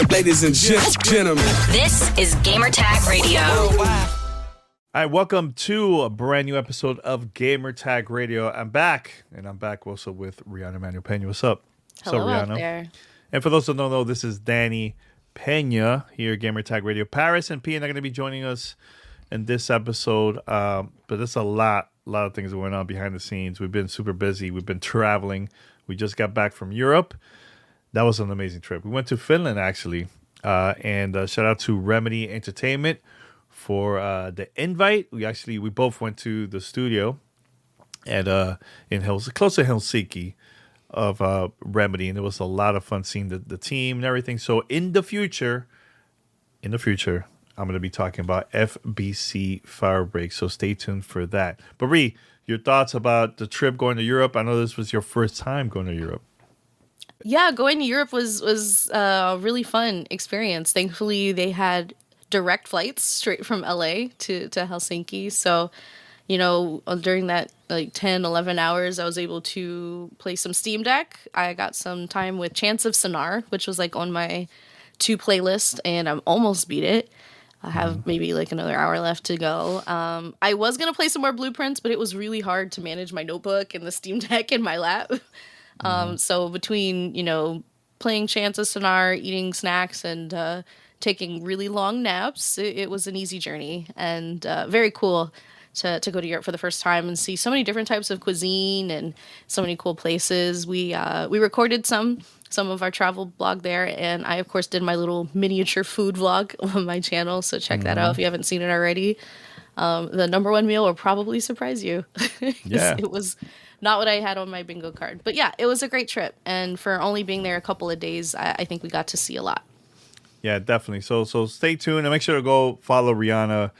Ladies and gentlemen, this is Gamertag Radio. All right, welcome to a brand new episode of Gamertag Radio. I'm back also with Riana Manuel-Peña. What's up? Hello What's up, Riana? out there. And for those that don't know, this is Danny Peña here at Gamertag Radio. Paris and P are going to be joining us in this episode, but there's a lot of things going on behind the scenes. We've been super busy. We've been traveling. We just got back from Europe. That was an amazing trip. We went to Finland, actually, and shout out to Remedy Entertainment for the invite. We both went to the studio at close to Helsinki of Remedy, and it was a lot of fun seeing the team and everything. So in the future, I'm going to be talking about FBC Firebreak, so stay tuned for that. But Ree, your thoughts about the trip going to Europe? I know this was your first time going to Europe. Yeah, going to Europe was a really fun experience. Thankfully, they had direct flights straight from LA to Helsinki. So, during that 10, 11 hours, I was able to play some Steam Deck. I got some time with Chants of Sonar, which was on my 2 playlist, and I'm almost beat it. I have maybe another hour left to go. I was going to play some more Blueprints, but it was really hard to manage my notebook and the Steam Deck in my lap. So between, playing Chants of Sonar, eating snacks, and taking really long naps, it was an easy journey and very cool to go to Europe for the first time and see so many different types of cuisine and so many cool places. We recorded some of our travel blog there, and I, of course, did my little miniature food vlog on my channel, so check that out if you haven't seen it already. The number one meal will probably surprise you. Yeah. It was not what I had on my bingo card. But yeah, it was a great trip. And for only being there a couple of days, I think we got to see a lot. Yeah, definitely. So stay tuned and make sure to go follow Riana,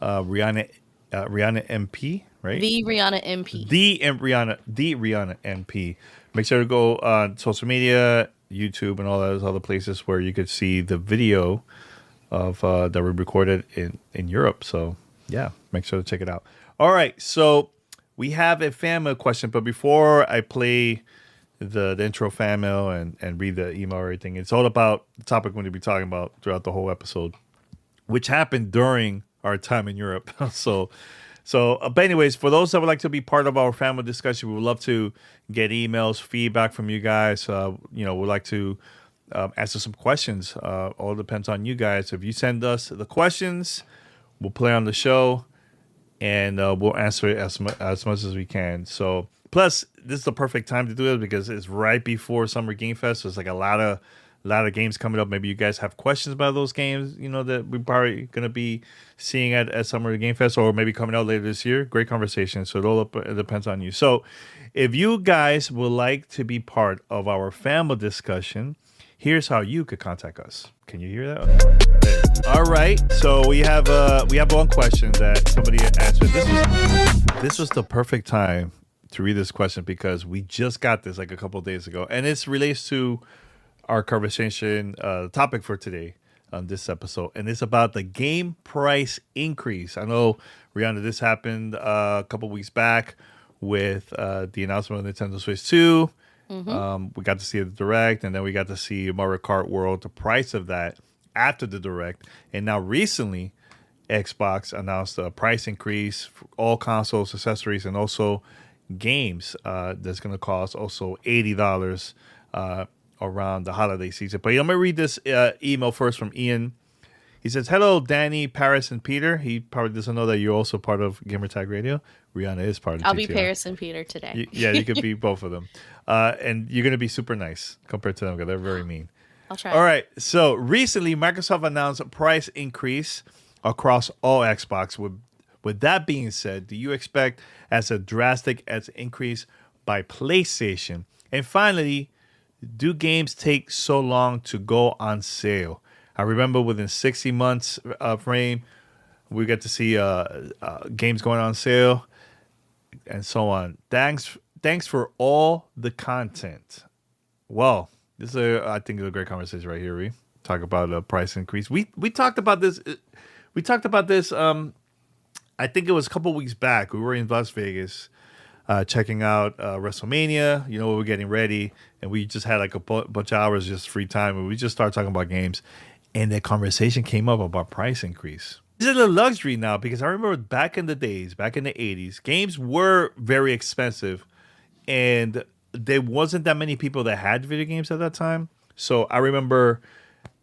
Riana MP, right? The Riana MP. The Riana MP. Make sure to go on social media, YouTube, and all those other places where you could see the video of that we recorded in Europe. So yeah, make sure to check it out. All right, so we have a fan mail question, but before I play the intro fan mail and read the email or everything, it's all about the topic we're going to be talking about throughout the whole episode, which happened during our time in Europe. But anyways, for those that would like to be part of our family discussion, we would love to get emails, feedback from you guys. We'd like to answer some questions. All depends on you guys. If you send us the questions, we'll play on the show, and we'll answer it as much as we can. So, plus, this is the perfect time to do it because it's right before Summer Game Fest. So it's a lot of games coming up. Maybe you guys have questions about those games, that we're probably going to be seeing at Summer Game Fest, or maybe coming out later this year. Great conversation. So it depends on you. So if you guys would like to be part of our family discussion, here's how you could contact us. Can you hear that? There. All right. So we have one question that somebody answered. This was the perfect time to read this question because we just got this a couple of days ago, and it relates to our conversation topic for today on this episode, and it's about the game price increase. I know, Rihanna, this happened a couple weeks back with the announcement of Nintendo Switch 2. We got to see the Direct, and then we got to see Mario Kart World, the price of that after the Direct. And now recently, Xbox announced a price increase for all consoles, accessories, and also games that's going to cost also $80 around the holiday season. But let me read this email first from Ian. He says, "Hello, Danny, Paris, and Peter." He probably doesn't know that you're also part of Gamertag Radio. Rihanna is part of I'll GTR. be Paris and Peter today. You could be both of them. And you're going to be super nice compared to them because they're very mean. I'll try. All right. So recently, Microsoft announced a price increase across all Xbox. With that being said, do you expect as a drastic as increase by PlayStation? And finally, do games take so long to go on sale? I remember within 60 months frame, we get to see games going on sale and so on. Thanks for all the content. Well, this is I think it's a great conversation right here. We talk about a price increase. We talked about this. I think it was a couple weeks back. We were in Las Vegas checking out WrestleMania. You know, we were getting ready, and we just had like a bunch of hours just free time, and we just started talking about games, and the conversation came up about price increase. This is a luxury now because I remember back in the days, back in the 80s, games were very expensive, and there wasn't that many people that had video games at that time. So I remember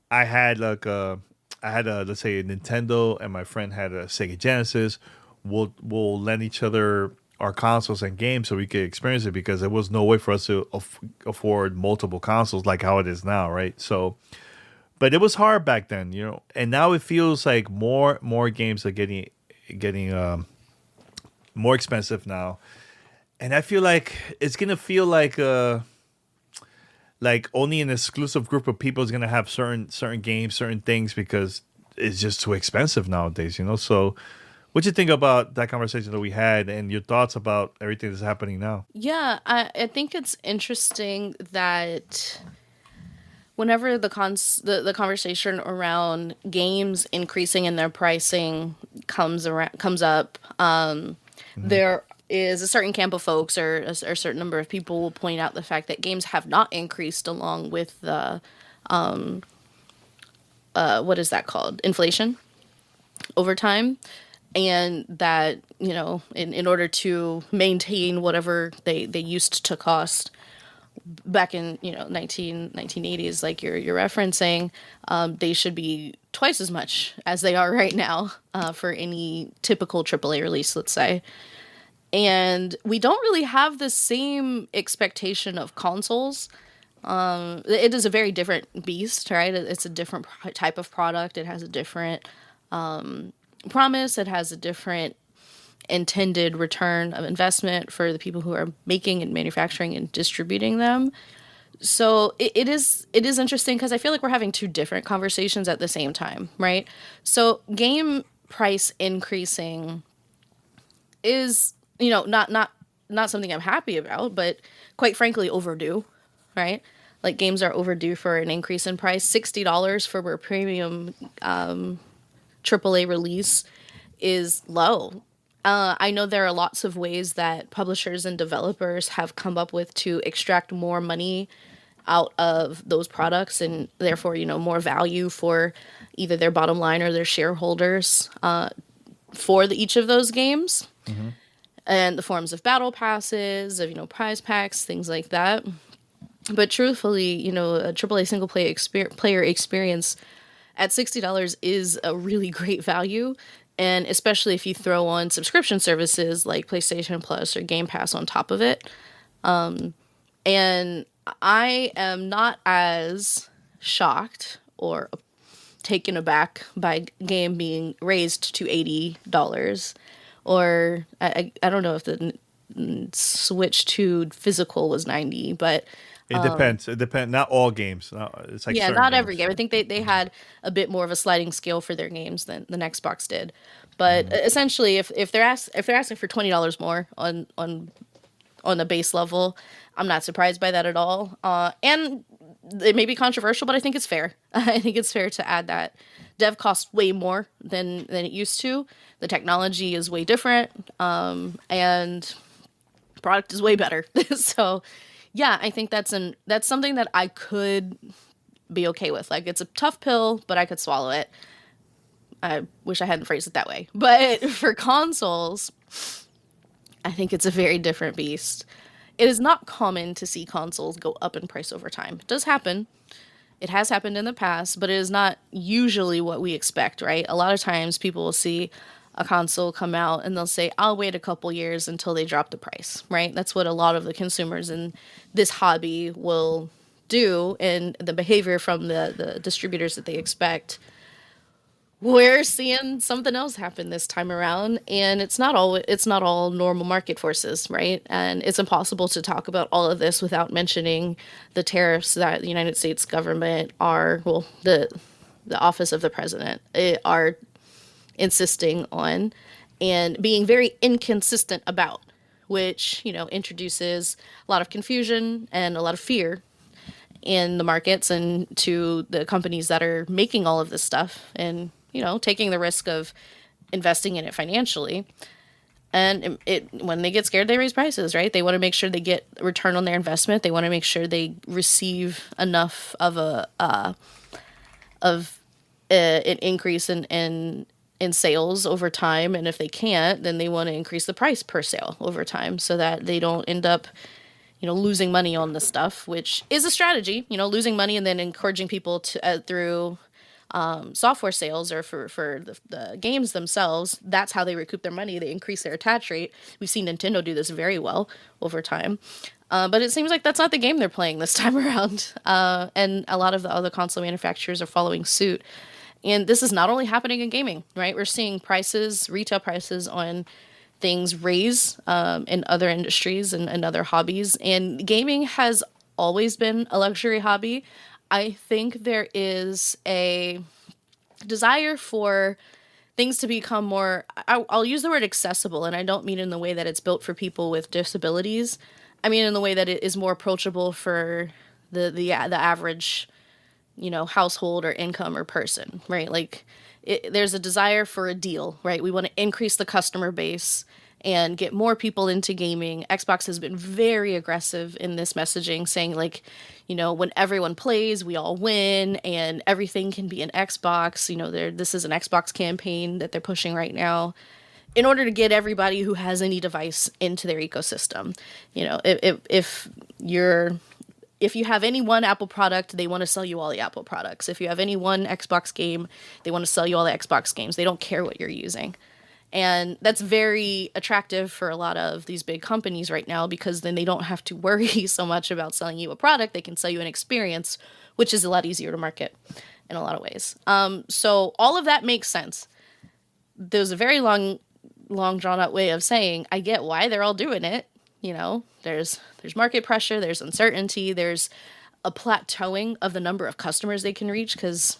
I had let's say a Nintendo, and my friend had a Sega Genesis. We'll lend each other our consoles and games so we could experience it, because there was no way for us to afford multiple consoles like how it is now, right? So, but it was hard back then, you know. And now it feels like more games are getting more expensive now, and I feel like it's gonna feel like only an exclusive group of people is gonna have certain games, certain things, because it's just too expensive nowadays, you know. So, what do you think about that conversation that we had, and your thoughts about everything that's happening now? Yeah, I think it's interesting that whenever the conversation around games increasing in their pricing comes up, there is a certain camp of folks, or a certain number of people will point out the fact that games have not increased along with the what is that called? Inflation over time. And that, you know, in order to maintain whatever they used to cost back in, you know, 1980s, like you're referencing, they should be twice as much as they are right now for any typical AAA release, let's say. And we don't really have the same expectation of consoles. It is a very different beast, right? It's a different type of product. It has a different promise. It has a different intended return of investment for the people who are making and manufacturing and distributing them. So it is interesting, because I feel like we're having two different conversations at the same time, right? So game price increasing is, you know, not something I'm happy about, but quite frankly overdue, right? Like, games are overdue for an increase in price. $60 for a premium AAA release is low. I know there are lots of ways that publishers and developers have come up with to extract more money out of those products, and therefore, you know, more value for either their bottom line or their shareholders for each of those games. Mm-hmm. And the forms of battle passes, of, you know, prize packs, things like that. But truthfully, you know, a AAA single player experience at $60 is a really great value, and especially if you throw on subscription services like PlayStation Plus or Game Pass on top of it. And I am not as shocked or taken aback by game being raised to $80, or I don't know if the switch to physical was $90, but it depends. It depends. Not all games. It's like not every game. I think they had a bit more of a sliding scale for their games than Xbox did. But essentially, if they're asking for $20 more on the base level, I'm not surprised by that at all. And it may be controversial, but I think it's fair. I think it's fair to add that dev costs way more than it used to. The technology is way different, and product is way better. So, yeah, I think that's something that I could be okay with. Like, it's a tough pill, but I could swallow it. I wish I hadn't phrased it that way. But for consoles, I think it's a very different beast. It is not common to see consoles go up in price over time. It does happen. It has happened in the past, but it is not usually what we expect, right? A lot of times people will see a console come out and they'll say, I'll wait a couple years until they drop the price, right? That's what a lot of the consumers in this hobby will do, and the behavior from the distributors that they expect. We're seeing something else happen this time around, and it's not all normal market forces, right? And it's impossible to talk about all of this without mentioning the tariffs that the United States government the office of the president are insisting on and being very inconsistent about, which, you know, introduces a lot of confusion and a lot of fear in the markets and to the companies that are making all of this stuff and, you know, taking the risk of investing in it financially. And when they get scared, they raise prices, right? They want to make sure they get return on their investment. They want to make sure they receive enough of an increase in sales over time. And if they can't, then they want to increase the price per sale over time so that they don't end up, losing money on the stuff, which is a strategy, losing money and then encouraging people to through software sales or for the games themselves. That's how they recoup their money. They increase their attach rate. We've seen Nintendo do this very well over time. But it seems like that's not the game they're playing this time around. And a lot of the other console manufacturers are following suit. And this is not only happening in gaming, right? We're seeing retail prices on things raise in other industries and other hobbies. And gaming has always been a luxury hobby. I think there is a desire for things to become more, I'll use the word accessible, and I don't mean in the way that it's built for people with disabilities. I mean in the way that it is more approachable for the average, household or income or person, right? Like there's a desire for a deal, right? We want to increase the customer base and get more people into gaming. Xbox has been very aggressive in this messaging, saying when everyone plays, we all win, and everything can be an Xbox. This is an Xbox campaign that they're pushing right now in order to get everybody who has any device into their ecosystem. If you have any one Apple product, they want to sell you all the Apple products. If you have any one Xbox game, they want to sell you all the Xbox games. They don't care what you're using. And that's very attractive for a lot of these big companies right now, because then they don't have to worry so much about selling you a product. They can sell you an experience, which is a lot easier to market in a lot of ways. So all of that makes sense. There's a very long drawn out way of saying, I get why they're all doing it. There's market pressure, there's uncertainty, there's a plateauing of the number of customers they can reach, because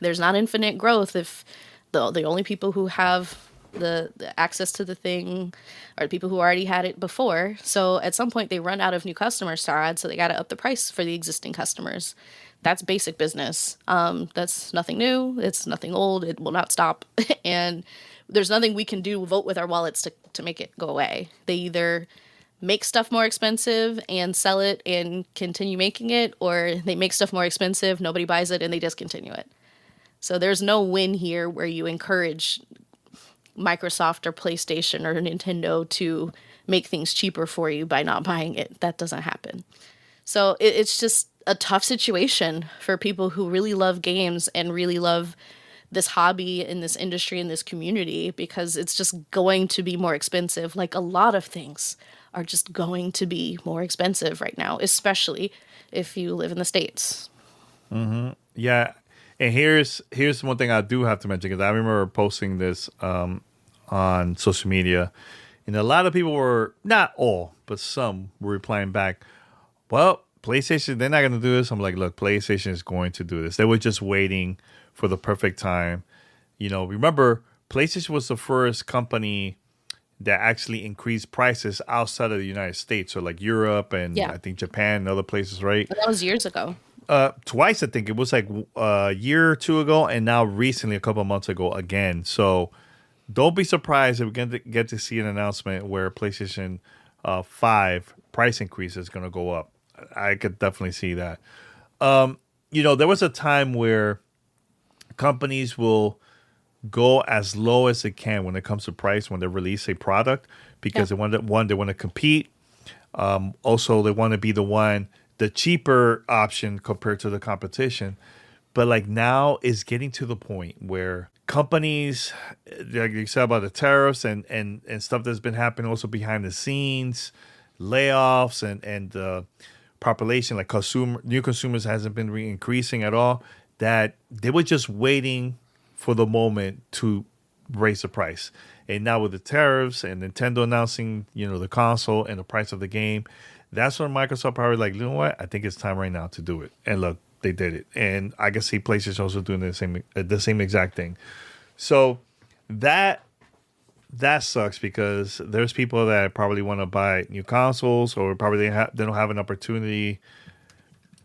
there's not infinite growth if the only people who have the access to the thing are the people who already had it before. So at some point they run out of new customers to add, so they got to up the price for the existing customers. That's basic business. That's nothing new. It's nothing old. It will not stop. And there's nothing we can do, vote with our wallets to make it go away. They either make stuff more expensive and sell it and continue making it, or they make stuff more expensive, nobody buys it, and they discontinue it. So there's no win here where you encourage Microsoft or PlayStation or Nintendo to make things cheaper for you by not buying it. That doesn't happen. So it's just a tough situation for people who really love games and really love this hobby in this industry, in this community, because it's just going to be more expensive. Like a lot of things are just going to be more expensive right now, especially if you live in the States. Mm-hmm. Yeah. And here's one thing I do have to mention, because I remember posting this on social media, and a lot of people were, not all, but some were replying back, well, PlayStation, they're not going to do this. I'm like, look, PlayStation is going to do this. They were just waiting for the perfect time. Remember, PlayStation was the first company that actually increased prices outside of the United States. So like Europe and I think Japan and other places, right? But that was years ago. Twice, I think. It was like a year or two ago, and now recently, a couple of months ago again. So don't be surprised if we get to see an announcement where PlayStation 5 price increase is going to go up. I could definitely see that. There was a time where companies will go as low as they can when it comes to price when they release a product, because they want to compete. Also, they want to be the cheaper option compared to the competition. But like now is getting to the point where companies, like you said about the tariffs and stuff that's been happening also behind the scenes, layoffs and population, like new consumers hasn't been increasing at all, that they were just waiting for the moment to raise the price. And now with the tariffs and Nintendo announcing, the console and the price of the game, that's when Microsoft probably like, you know what? I think it's time right now to do it. And look, they did it. And I can see PlayStation also doing the same exact thing. So that sucks, because there's people that probably want to buy new consoles, or probably they don't have an opportunity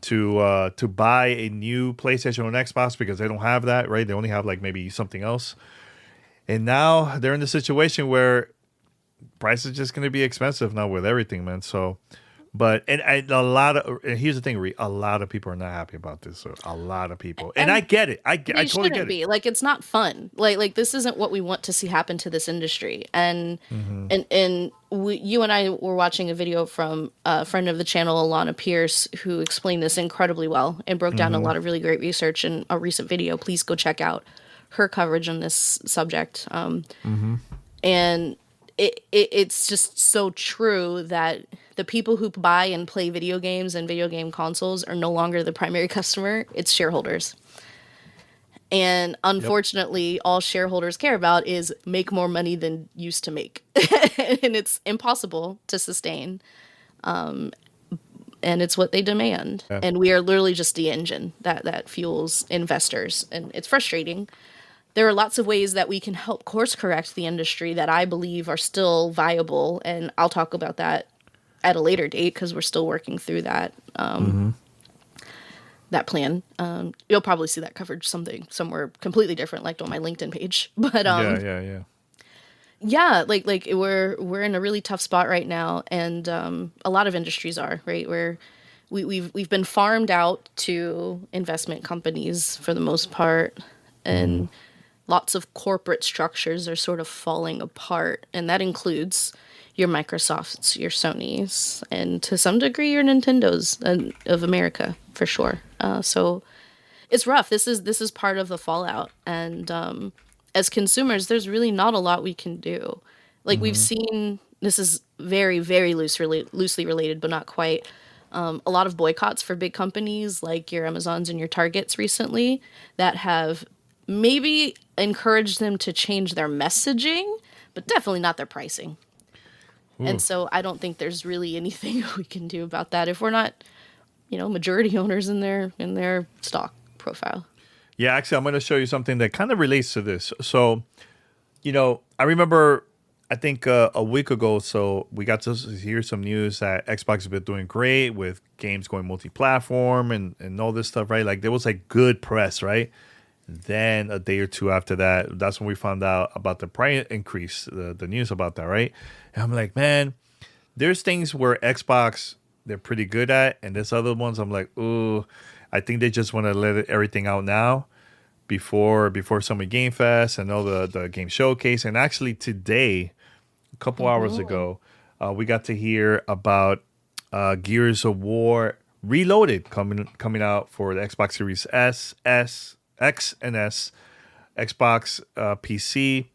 to buy a new PlayStation or an Xbox because they don't have that, right? They only have like maybe something else. And now they're in the situation where price is just going to be expensive now with everything, man. So, and here's the thing, a lot of people are not happy about this. So a lot of people, and I get it. I totally get it. Like, it's not fun. Like this isn't what we want to see happen to this industry. And you and I were watching a video from a friend of the channel, Alana Pierce, who explained this incredibly well and broke down a lot of really great research in a recent video. Please go check out her coverage on this subject. And it's just so true that the people who buy and play video games and video game consoles are no longer the primary customer. It's shareholders. And unfortunately, all shareholders care about is make more money than used to make. And it's impossible to sustain. And it's what they demand. Yeah. And we are literally just the engine that fuels investors. And it's frustrating. There are lots of ways that we can help course correct the industry that I believe are still viable. And I'll talk about that at a later date because we're still working through that that plan. You'll probably see that coverage somewhere completely different, like on my LinkedIn page. But yeah, like we're in a really tough spot right now, and a lot of industries are, right, where we've been farmed out to investment companies for the most part, and lots of corporate structures are sort of falling apart, and that includes your Microsofts, your Sonys, and to some degree your Nintendos of America, for sure. So it's rough. This is part of the fallout, and as consumers, there's really not a lot we can do. Like we've seen, this is very, very loosely related, but not quite. A lot of boycotts for big companies like your Amazons and your Targets recently that have maybe encouraged them to change their messaging, but definitely not their pricing. Ooh. And so I don't think there's really anything we can do about that if we're not, majority owners in their stock profile. Yeah, actually, I'm going to show you something that kind of relates to this. So, I remember, I think a week ago, so we got to hear some news that Xbox has been doing great with games going multi-platform and all this stuff, right? Like there was like good press, right? Then a day or two after that, that's when we found out about the price increase, the news about that, right? And I'm like, man, there's things where Xbox, they're pretty good at, and there's other ones I'm like, ooh, I think they just want to let everything out now before Summer Game Fest and all the game showcase. And actually today, a couple hours ago, we got to hear about Gears of War Reloaded coming out for the Xbox Series X and S, Xbox, PC,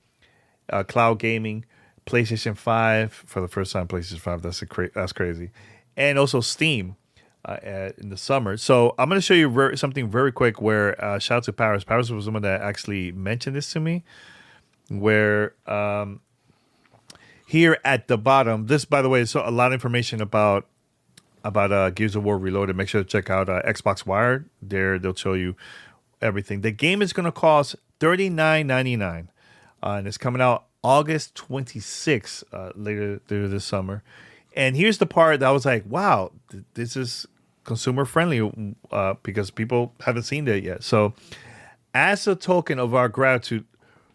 cloud gaming, PlayStation 5 for the first time. PlayStation 5, that's crazy, and also Steam in the summer. So I'm going to show you something very quick. Where shout out to Paris. Paris was someone that actually mentioned this to me. Where here at the bottom, this by the way is a lot of information about Gears of War Reloaded. Make sure to check out Xbox Wire. There they'll show you everything. The game is going to cost $39.99, and it's coming out August 26th, later this summer. And here's the part that I was like, wow, this is consumer friendly because people haven't seen it yet. So as a token of our gratitude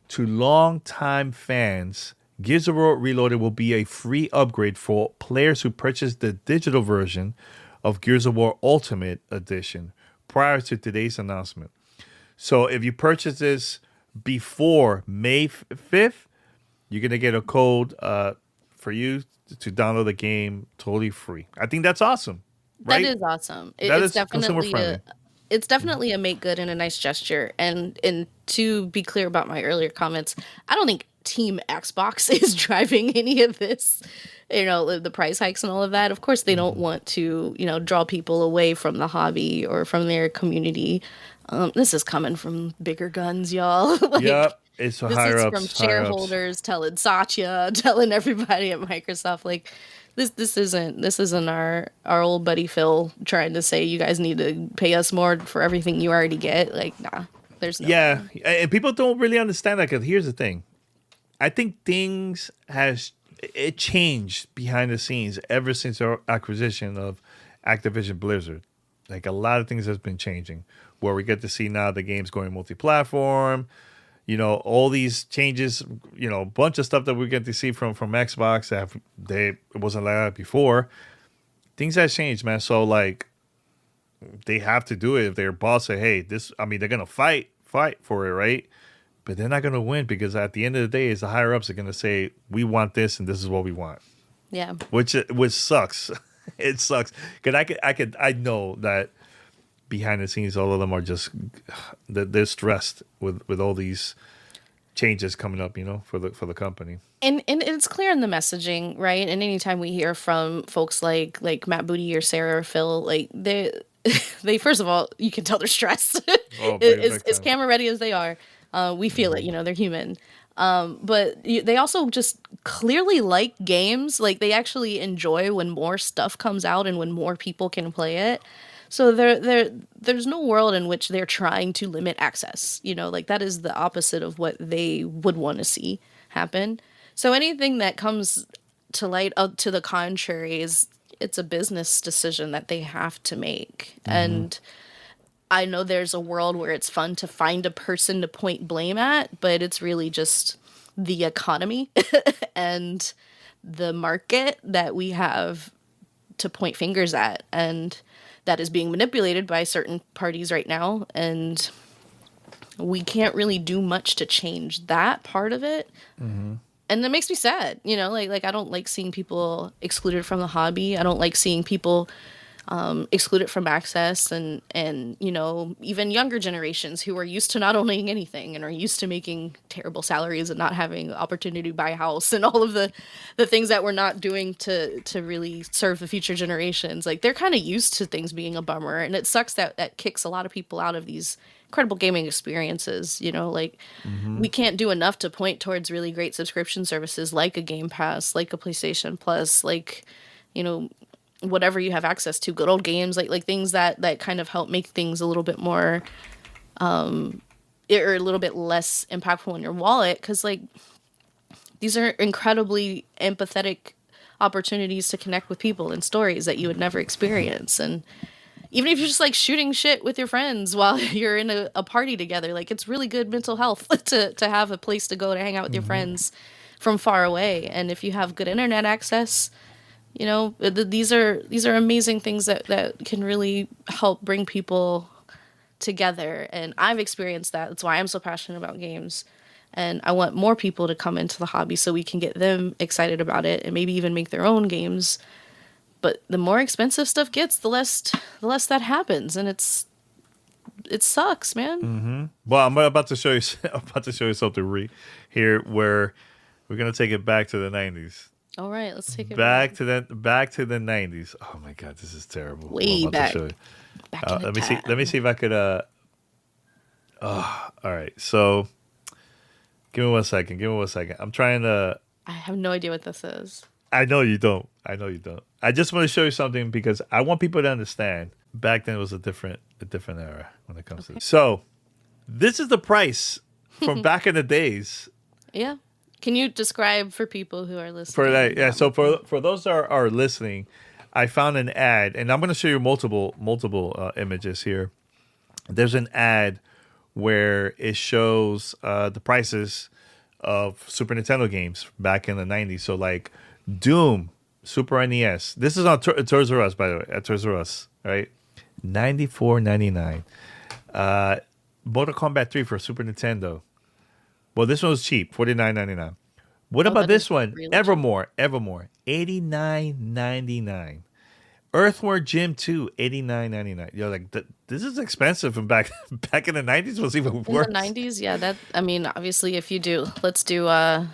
to longtime fans, Gears of War Reloaded will be a free upgrade for players who purchase the digital version of Gears of War Ultimate Edition prior to today's announcement. So if you purchase this before May 5th, you're going to get a code for you to download the game totally free. I think that's awesome. Right? That is awesome. It's definitely a make good and a nice gesture. And to be clear about my earlier comments, I don't think Team Xbox is driving any of this, the price hikes and all of that. Of course, they don't want to, draw people away from the hobby or from their community. This is coming from bigger guns, y'all. Yep, it's higher ups. This is from shareholders telling Satya, telling everybody at Microsoft, like, this isn't our old buddy Phil trying to say you guys need to pay us more for everything you already get. Like, nah, there's no. Yeah, and people don't really understand that because here's the thing. I think things it changed behind the scenes ever since our acquisition of Activision Blizzard. Like a lot of things has been changing, where we get to see now the games going multi-platform. all these changes, a bunch of stuff that we get to see from Xbox it wasn't like that before. Things have changed, man. So like, they have to do it. If their boss say, "Hey, they're gonna fight for it, right?" But they're not gonna win because at the end of the day, the higher ups are gonna say, "We want this, and this is what we want." Yeah. Which sucks. It sucks because I know that behind the scenes, all of them are just they're stressed with all these changes coming up, for the company. And it's clear in the messaging, right? And anytime we hear from folks like Matt Booty or Sarah or Phil, like they first of all, you can tell they're stressed. As camera ready as they are, we feel it. They're human. But they also just clearly like games. Like they actually enjoy when more stuff comes out and when more people can play it. So there's no world in which they're trying to limit access. Like that is the opposite of what they would want to see happen. So anything that comes to light to the contrary it's a business decision that they have to make. Mm-hmm. And I know there's a world where it's fun to find a person to point blame at, but it's really just the economy and the market that we have to point fingers at. And that is being manipulated by certain parties right now. And we can't really do much to change that part of it. Mm-hmm. And that makes me sad, like I don't like seeing people excluded from the hobby. I don't like seeing people excluded from access and even younger generations who are used to not owning anything and are used to making terrible salaries and not having the opportunity to buy a house and all of the things that we're not doing to really serve the future generations. Like they're kind of used to things being a bummer, and it sucks that kicks a lot of people out of these incredible gaming experiences. Mm-hmm. We can't do enough to point towards really great subscription services like a Game Pass, like a PlayStation Plus, like whatever you have access to, good old games, like things that kind of help make things a little bit more or a little bit less impactful in your wallet, because like these are incredibly empathetic opportunities to connect with people and stories that you would never experience. And even if you're just like shooting shit with your friends while you're in a party together, like it's really good mental health to have a place to go to hang out with your friends from far away. And if you have good internet access, these are amazing things that can really help bring people together. And I've experienced that. That's why I'm so passionate about games. And I want more people to come into the hobby so we can get them excited about it and maybe even make their own games. But the more expensive stuff gets, the less that happens, and it sucks, man. Mm-hmm. Well, I'm about to show you something here where we're gonna take it back to the 90s. All right, let's take it back to the 90s. Oh my God, this is terrible. Way back. Let me see if I could. All right. So, give me one second. I'm trying to. I have no idea what this is. I know you don't. I just want to show you something because I want people to understand. Back then, it was a different era when it comes to this. So, this is the price from back in the days. Yeah. Can you describe for people who are listening? For that, yeah. So for those that are listening, I found an ad, and I'm going to show you multiple images here. There's an ad where it shows the prices of Super Nintendo games back in the 90s. So like Doom, Super NES. This is on Toys R Us, by the way. At Toys R Us, right? $94.99. Mortal Kombat 3 for Super Nintendo. Well, this one was cheap, $49.99. What about this one? Really Evermore, $89.99. Earthworm Jim 2, $89.99. You're like, this is expensive. And back in the 90s was even worse. In the 90s, yeah. Obviously, if you do, let's do. Hold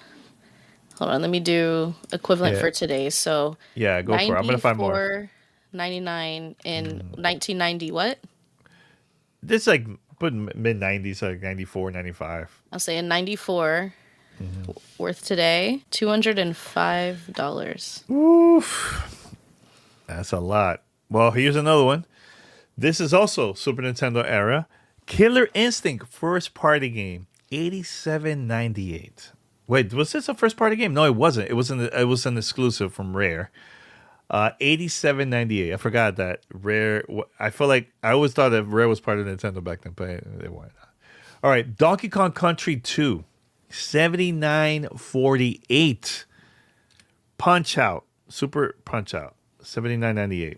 on, let me do equivalent for today. So yeah, go for it. I'm gonna find more. $94.99 in 1990. What? This is like put mid 90s, like 94, 95. I'll say in 94. Worth today $205. Oof. That's a lot. Well, here's another one. This is also Super Nintendo era. Killer Instinct first party game, $87.98. Wait, was this a first party game? No, it wasn't. It was an exclusive from Rare. $87.98. I forgot that Rare. I feel like I always thought that Rare was part of Nintendo back then, but they weren't. All right, Donkey Kong Country 2, $79.48. Punch Out, Super Punch Out, $79.98.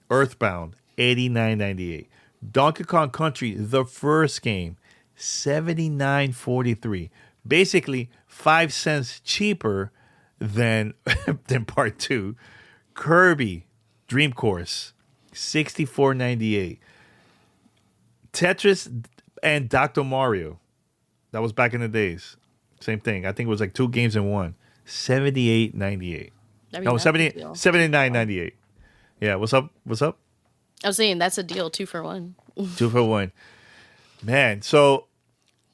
Earthbound, $89.98. Donkey Kong Country, the first game, $79.43. Basically, 5 cents cheaper than than Part 2. Kirby Dream Course, $64.98. Tetris and Dr. Mario, that was back in the days. Same thing. I think it was like 2 games in one. $78.98. No, $79.98. Yeah, what's up? What's up? I was saying that's a deal, 2 for 1. 2 for 1. Man, so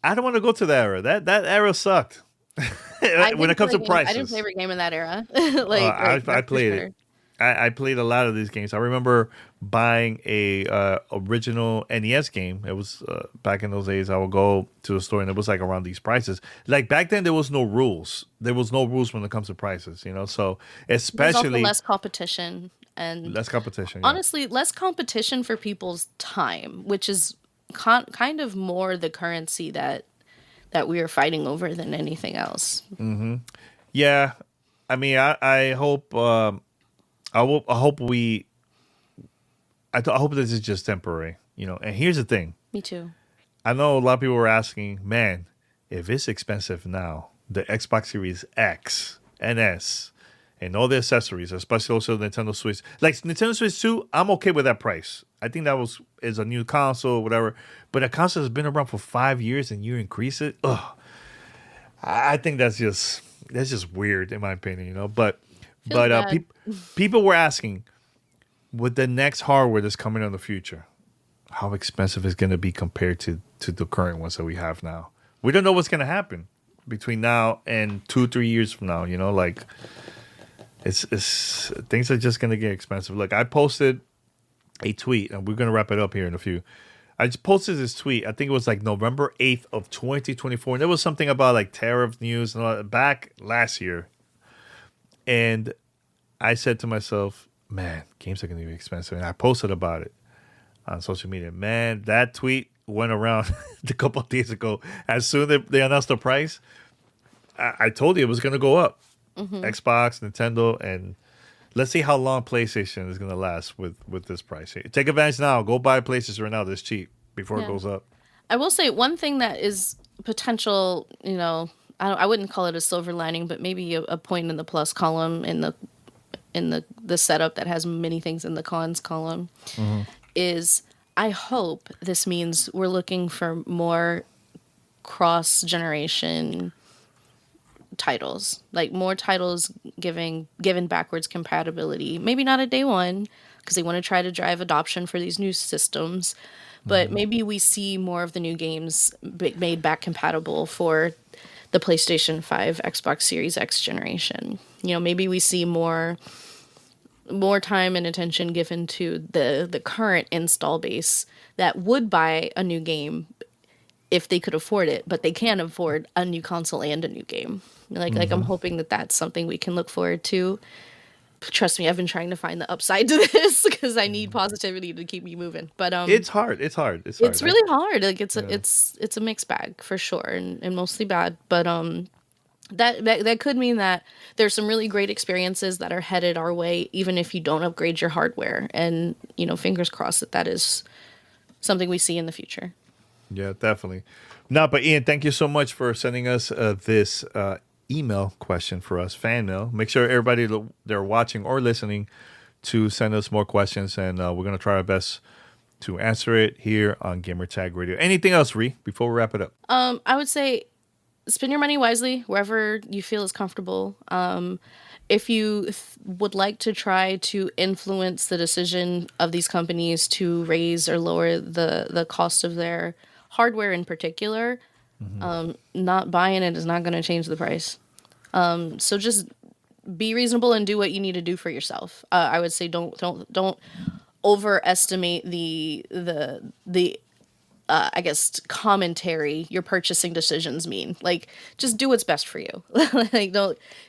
I don't want to go to that era. That era sucked. When it comes to prices. I didn't play every game in that era. I played it. I played a lot of these games. I remember buying a original NES game. It was back in those days. I would go to the store and it was like around these prices. Like back then, there was no rules. There was no rules when it comes to prices. You know, so especially there's also less competition and less competition. Honestly, less competition for people's time, which is kind of more the currency that we are fighting over than anything else. Mm-hmm. Yeah, I mean, I hope. I hope this is just temporary, you know. And here's the thing. Me too. I know a lot of people were asking, man, if it's expensive now, the Xbox Series X and S and all the accessories, especially also Nintendo Switch. Like Nintendo Switch 2, I'm okay with that price. I think that is a new console or whatever. But a console has been around for 5 years and you increase it. Ugh. I think that's just weird in my opinion, you know. But people were asking, with the next hardware that's coming in the future, how expensive is going to be compared to the current ones that we have now? We don't know what's going to happen between now and 2-3 years from now. You know, like it's things are just going to get expensive. Look, I posted a tweet, and we're going to wrap it up here in a few. I just posted this tweet. I think it was like November 8th of 2024, and there was something about like tariff news and all that back last year. And I said to myself, man, games are going to be expensive. And I posted about it on social media. Man, that tweet went around a couple of days ago. As soon as they announced the price, I told you it was going to go up. Mm-hmm. Xbox, Nintendo, and let's see how long PlayStation is going to last with this price. Take advantage now. Go buy PlayStation right now this cheap before it goes up. I will say one thing that is potential, you know, I wouldn't call it a silver lining, but maybe a point in the plus column in the setup that has many things in the cons column is I hope this means we're looking for more cross-generation titles, like more titles given backwards compatibility. Maybe not at day one because they want to try to drive adoption for these new systems, but maybe we see more of the new games made back compatible for the PlayStation 5, Xbox Series X generation. You know, maybe we see more time and attention given to the current install base that would buy a new game if they could afford it, but they can't afford a new console and a new game. Like I'm hoping that that's something we can look forward to. Trust me, I've been trying to find the upside to this because I need positivity to keep me moving. But it's hard. It's really hard. Like it's a mixed bag for sure, and mostly bad. But that could mean that there's some really great experiences that are headed our way, even if you don't upgrade your hardware. And you know, fingers crossed that is something we see in the future. Yeah, definitely. No, but Ian, thank you so much for sending us this email question for us, fan mail. Make sure everybody they're watching or listening to send us more questions, and we're going to try our best to answer it here on Gamertag Radio. Anything else, Ree, before we wrap it up? I would say spend your money wisely wherever you feel is comfortable. If you would like to try to influence the decision of these companies to raise or lower the cost of their hardware in particular, not buying it is not going to change the price. So just be reasonable and do what you need to do for yourself. I would say don't overestimate the I guess commentary your purchasing decisions mean. Like, just do what's best for you. Like,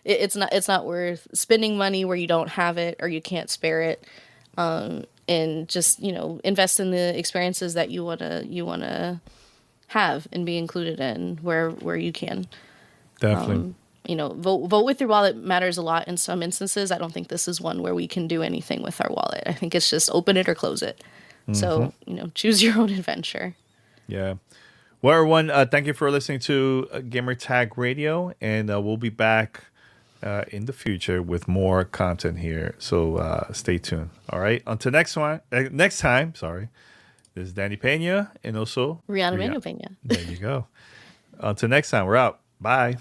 it's not worth spending money where you don't have it or you can't spare it. And just, you know, invest in the experiences that you wanna have and be included in where you can. Definitely. Vote with your wallet matters a lot in some instances. I don't think this is one where we can do anything with our wallet. I think it's just open it or close it. So, choose your own adventure. Yeah. Well, everyone, thank you for listening to Gamertag Radio, and we'll be back in the future with more content here. So stay tuned. All right. Until next time. Sorry. This is Danny Peña and also Riana Manuel-Peña. There you go. Until next time, we're out. Bye.